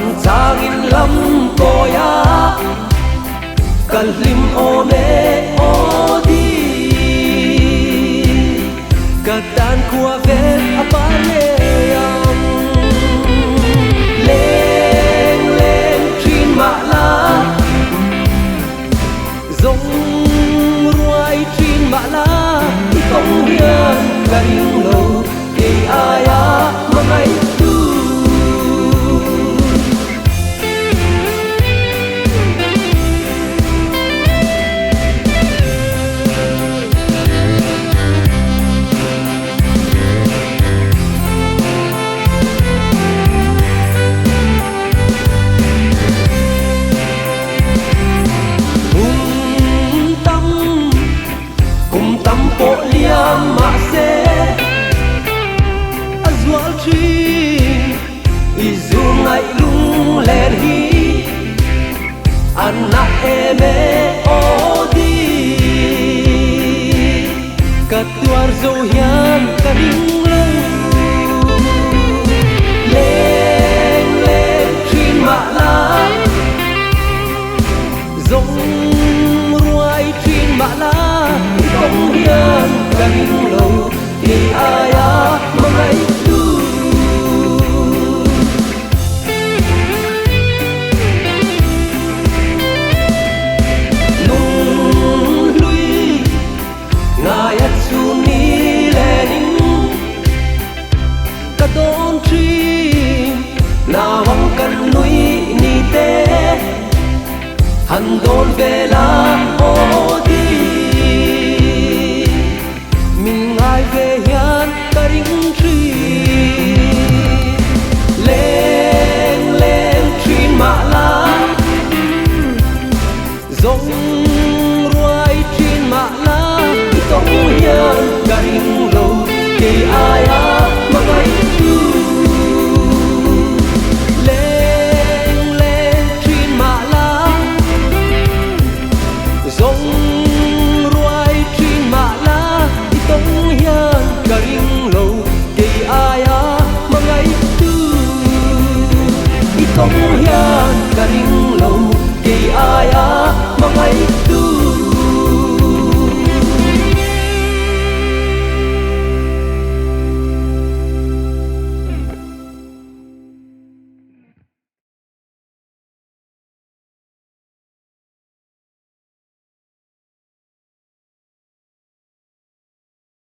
san chang in lam ko ya kalim o me o di katan kwa vet apale yang leng leng trin ma la giống ruai trin ma la tông hiền cánh lâu thì ai á mà ngày bộ liam mà sẽ azual chi izu ngai lung len hi anna eme odi katuar zo hian karing lu leng leng trin ma la zong ruai trin ma la không hiền cánh lâu thì ai á mà ngày tu nung lui ngài ắt su ni lệ ninh cả đón tri nào vắng căn núi ni tê hằn đôn về la ô đi về hiền karing tri lên lên trin ma la giống ruai trin ma la tông hiền karing lâu thì ai á mà ngày tu lên lên trin ma la giống ruai trin ma la tông hiền karing lâu thì ai á mà ngày tu tông hiền karing lâu thì ai á mà ngày